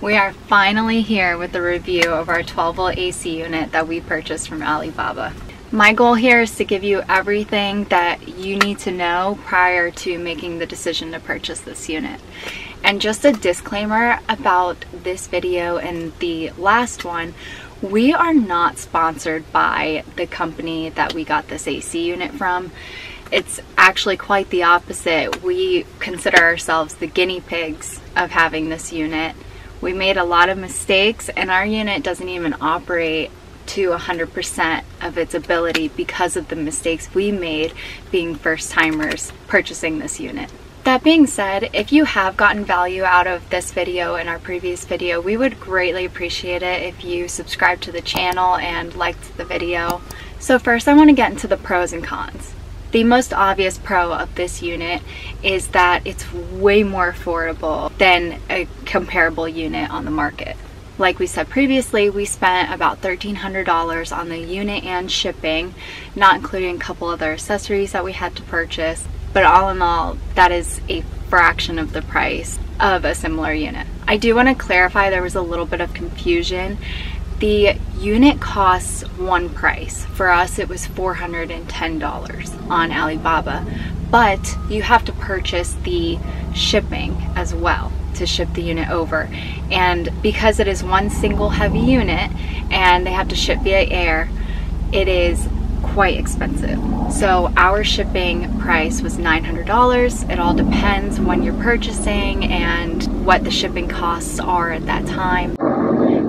We are finally here with the review of our 12-volt AC unit that we purchased from Alibaba. My goal here is to give you everything that you need to know prior to making the decision to purchase this unit. And just a disclaimer about this video and the last one, we are not sponsored by the company that we got this AC unit from. It's actually quite the opposite. We consider ourselves the guinea pigs of having this unit. We made a lot of mistakes and our unit doesn't even operate to 100% of its ability because of the mistakes we made being first timers purchasing this unit. That being said, if you have gotten value out of this video and our previous video, we would greatly appreciate it if you subscribe to the channel and liked the video. So first I want to get into the pros and cons. The most obvious pro of this unit is that it's way more affordable than a comparable unit on the market. Like we said previously, we spent about $1,300 on the unit and shipping, not including a couple other accessories that we had to purchase. But all in all, that is a fraction of the price of a similar unit. I do want to clarify there was a little bit of confusion. The unit costs one price. For us, it was $410 on Alibaba, but you have to purchase the shipping as well to ship the unit over. And because it is one single heavy unit and they have to ship via air, it is quite expensive. So our shipping price was $900. It all depends when you're purchasing and what the shipping costs are at that time.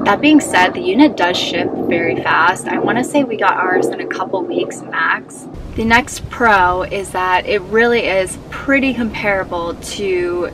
That being said, the unit does ship very fast. I want to say we got ours in a couple weeks max. The next pro is that it really is pretty comparable to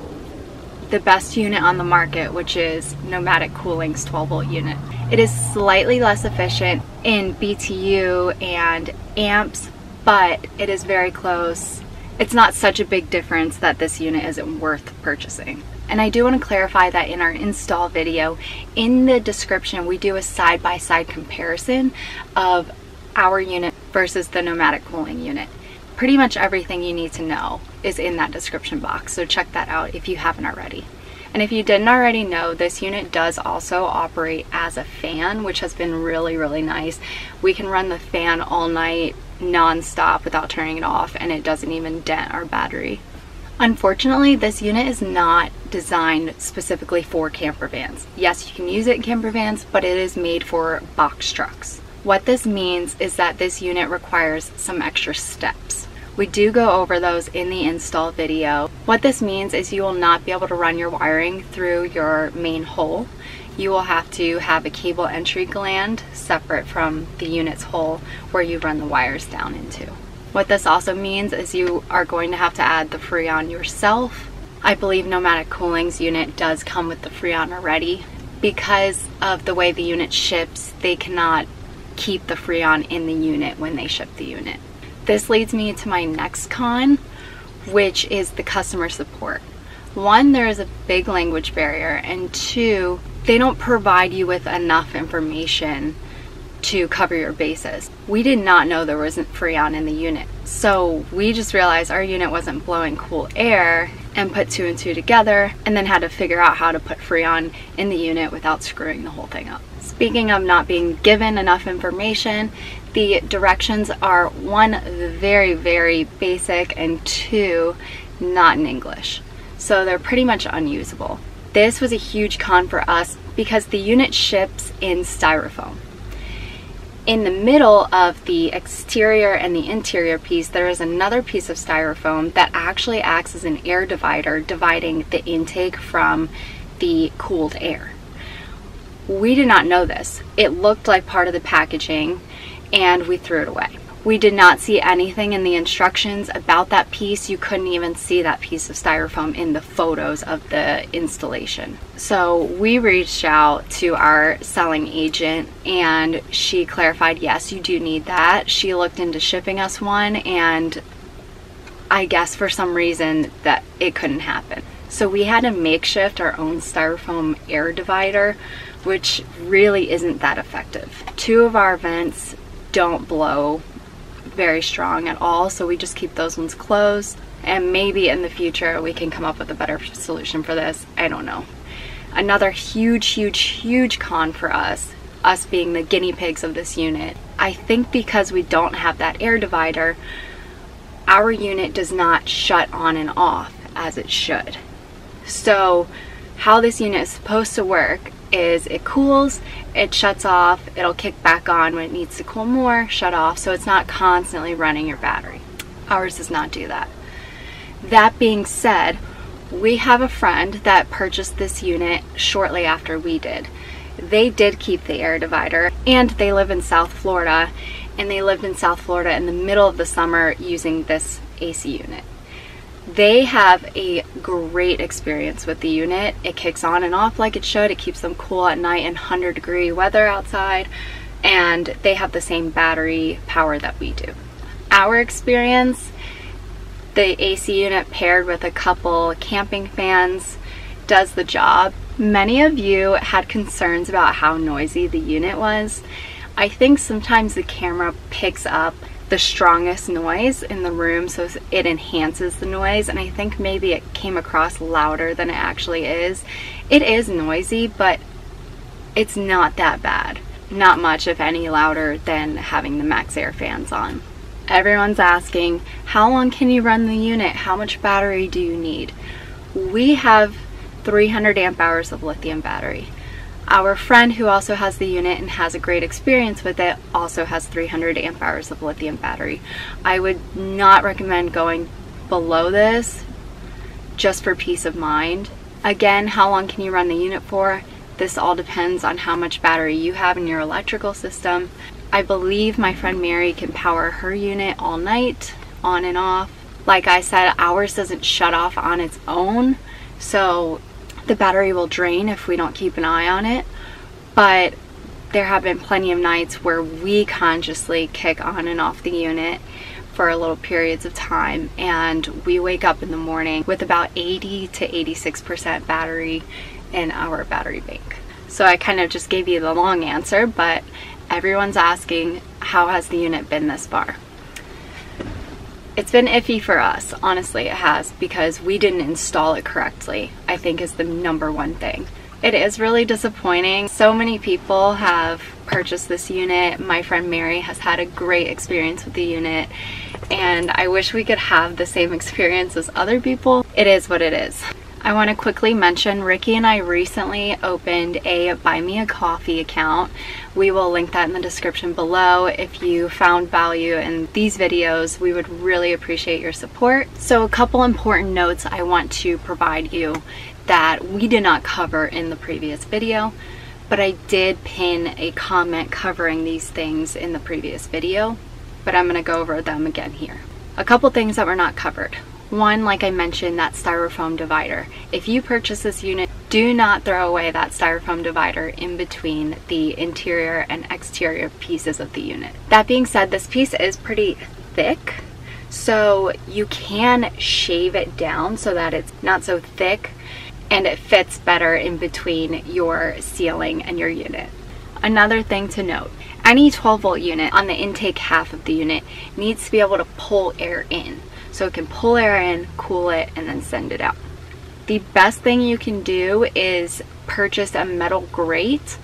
the best unit on the market, which is Nomadic Cooling's 12-volt unit. It is slightly less efficient in BTU and amps, but it is very close. It's not such a big difference that this unit isn't worth purchasing. And I do want to clarify that in our install video, in the description, we do a side-by-side comparison of our unit versus the Nomadic Cooling unit. Pretty much everything you need to know is in that description box, so check that out if you haven't already. And if you didn't already know, this unit does also operate as a fan, which has been really nice. We can run the fan all night non-stop without turning it off, and it doesn't even dent our battery. Unfortunately, this unit is not designed specifically for camper vans. Yes, you can use it in camper vans, but it is made for box trucks. What this means is that this unit requires some extra steps. We do go over those in the install video. What this means is you will not be able to run your wiring through your main hole. You will have to have a cable entry gland separate from the unit's hole where you run the wires down into. What this also means is you are going to have to add the Freon yourself. I believe Nomadic Cooling's unit does come with the Freon already. Because of the way the unit ships, they cannot keep the Freon in the unit when they ship the unit. This leads me to my next con, which is the customer support. One, there is a big language barrier, and two, they don't provide you with enough information to cover your bases. We did not know there wasn't Freon in the unit, so we just realized our unit wasn't blowing cool air and put two and two together and then had to figure out how to put Freon in the unit without screwing the whole thing up. Speaking of not being given enough information, the directions are one, very basic, and two, not in English. So they're pretty much unusable. This was a huge con for us because the unit ships in styrofoam. In the middle of the exterior and the interior piece, there is another piece of styrofoam that actually acts as an air divider, dividing the intake from the cooled air. We did not know this. It looked like part of the packaging and we threw it away. We did not see anything in the instructions about that piece. You couldn't even see that piece of styrofoam in the photos of the installation. So we reached out to our selling agent and she clarified, yes, you do need that. She looked into shipping us one and I guess for some reason that it couldn't happen. So we had to makeshift our own styrofoam air divider, which really isn't that effective. Two of our vents don't blow very strong at all, so we just keep those ones closed, and maybe in the future we can come up with a better solution for this. I don't know. Another huge con for us being the guinea pigs of this unit. I think because we don't have that air divider, our unit does not shut on and off as it should. So how this unit is supposed to work is it cools, it shuts off, it'll kick back on when it needs to cool more, shut off, so it's not constantly running your battery. Ours does not do that. That being said, we have a friend that purchased this unit shortly after we did. They did keep the air divider, and they live in South Florida, and they lived in South Florida in the middle of the summer using this AC unit. They have a great experience with the unit. It kicks on and off like it should. It keeps them cool at night in 100-degree weather outside, and they have the same battery power that we do. Our experience, the AC unit paired with a couple camping fans does the job. Many of you had concerns about how noisy the unit was. I think sometimes the camera picks up the strongest noise in the room, so it enhances the noise, and I think maybe it came across louder than it actually is. It is noisy, but it's not that bad. Not much, if any, louder than having the max air fans on. Everyone's asking, how long can you run the unit? How much battery do you need? We have 300 amp hours of lithium battery. Our friend who also has the unit and has a great experience with it also has 300 amp hours of lithium battery. I would not recommend going below this just for peace of mind. Again, how long can you run the unit for? This all depends on how much battery you have in your electrical system. I believe my friend Mary can power her unit all night, on and off. Like I said, ours doesn't shut off on its own, so the battery will drain if we don't keep an eye on it. But there have been plenty of nights where we consciously kick on and off the unit for little periods of time, and we wake up in the morning with about 80 to 86% battery in our battery bank. So I kind of just gave you the long answer, but everyone's asking, how has the unit been this far? It's been iffy for us, honestly it has, because we didn't install it correctly, I think is the #1 thing. It is really disappointing. So many people have purchased this unit. My friend Mary has had a great experience with the unit, and I wish we could have the same experience as other people. It is what it is. I want to quickly mention Ricky and I recently opened a Buy Me a Coffee account. We will link that in the description below. If you found value in these videos, we would really appreciate your support. So a couple important notes I want to provide you that we did not cover in the previous video, but I did pin a comment covering these things in the previous video, but I'm going to go over them again here. A couple things that were not covered. One, like I mentioned, that styrofoam divider. If you purchase this unit, do not throw away that styrofoam divider in between the interior and exterior pieces of the unit. That being said, this piece is pretty thick, so you can shave it down so that it's not so thick and it fits better in between your ceiling and your unit. Another thing to note, any 12-volt unit on the intake half of the unit needs to be able to pull air in. So it can pull air in, cool it, and then send it out. The best thing you can do is purchase a metal grate,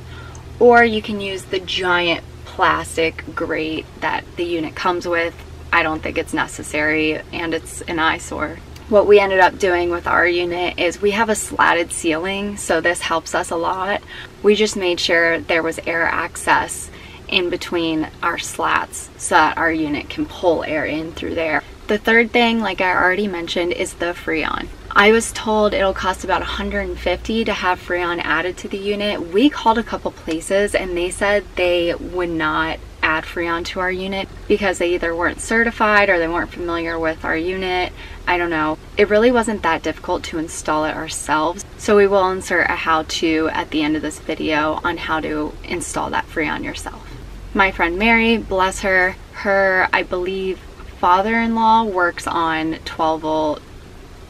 or you can use the giant plastic grate that the unit comes with. I don't think it's necessary, and it's an eyesore. What we ended up doing with our unit is we have a slatted ceiling, so this helps us a lot. We just made sure there was air access in between our slats so that our unit can pull air in through there. The third thing, like I already mentioned, is the Freon. I was told it'll cost about $150 to have Freon added to the unit. We called a couple places and they said they would not add Freon to our unit because they either weren't certified or they weren't familiar with our unit. I don't know. It really wasn't that difficult to install it ourselves. So we will insert a how-to at the end of this video on how to install that Freon yourself. My friend Mary, bless her, I believe, father-in-law works on 12-volt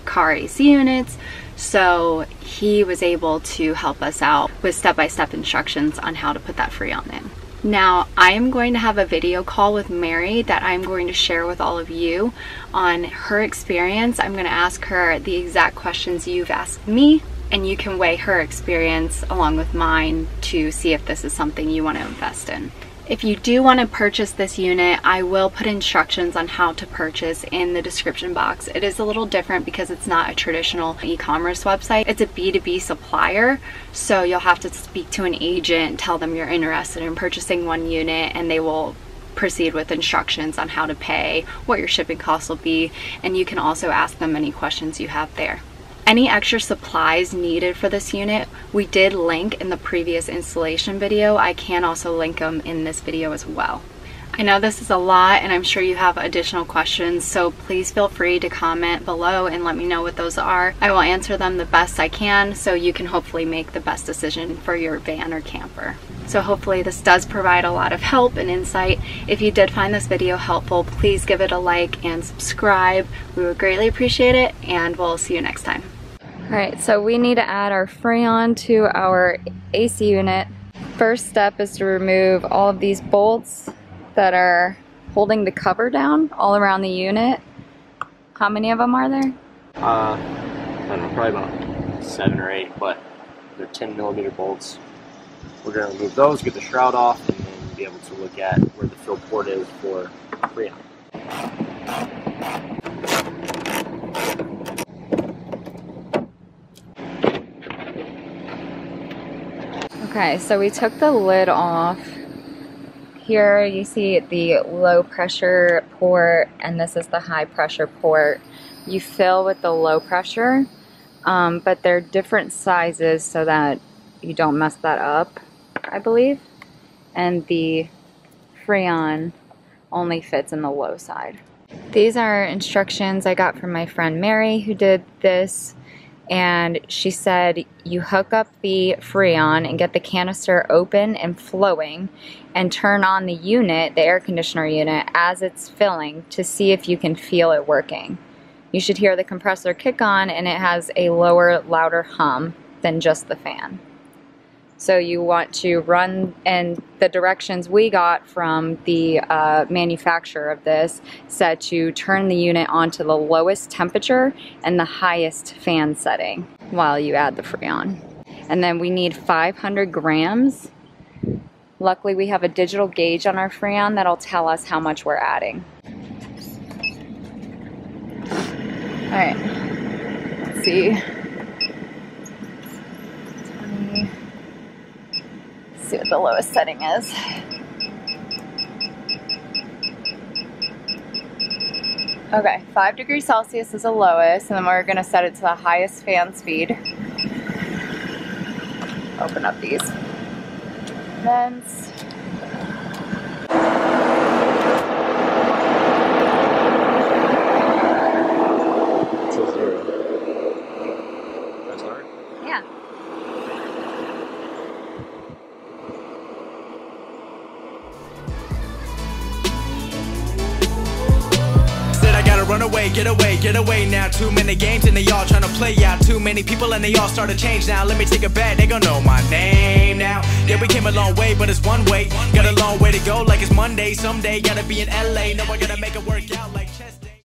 car AC units, so he was able to help us out with step-by-step instructions on how to put that Freon in. Now, I am going to have a video call with Mary that I'm going to share with all of you on her experience. I'm going to ask her the exact questions you've asked me, and you can weigh her experience along with mine to see if this is something you want to invest in. If you do want to purchase this unit, I will put instructions on how to purchase in the description box. It is a little different because it's not a traditional e-commerce website. It's a B2B supplier, so you'll have to speak to an agent, tell them you're interested in purchasing one unit, and they will proceed with instructions on how to pay, what your shipping costs will be, and you can also ask them any questions you have there. Any extra supplies needed for this unit, we did link in the previous installation video. I can also link them in this video as well. I know this is a lot and I'm sure you have additional questions, so please feel free to comment below and let me know what those are. I will answer them the best I can so you can hopefully make the best decision for your van or camper. So hopefully this does provide a lot of help and insight. If you did find this video helpful, please give it a like and subscribe. We would greatly appreciate it, and we'll see you next time. Alright, so we need to add our Freon to our AC unit. First step is to remove all of these bolts that are holding the cover down all around the unit. How many of them are there? I don't know, probably about 7 or 8, but they're 10mm bolts. We're going to remove those, get the shroud off, and then be able to look at where the fill port is for Freon. Okay, so we took the lid off. Here you see the low pressure port, and this is the high pressure port. You fill with the low pressure, but they're different sizes so that you don't mess that up, I believe. And the Freon only fits in the low side. These are instructions I got from my friend Mary, who did this. And she said you hook up the Freon and get the canister open and flowing and turn on the unit, the air conditioner unit, as it's filling to see if you can feel it working. You should hear the compressor kick on and it has a lower, louder hum than just the fan. So you want to run, and the directions we got from the manufacturer of this said to turn the unit on to the lowest temperature and the highest fan setting while you add the Freon. And then we need 500 grams. Luckily we have a digital gauge on our Freon that'll tell us how much we're adding. Alright, let's see. See what the lowest setting is. Okay, 5 degrees Celsius is the lowest, and then we're going to set it to the highest fan speed. Open up these vents. To 0. That's hard? Yeah. Run away, get away now. Too many games and they all trying to play out. Too many people and they all start to change now. Let me take a bet, they gon' know my name now. Yeah, we came a long way, but it's one way. Got a long way to go like it's Monday. Someday gotta be in LA. No, I gotta make it work out like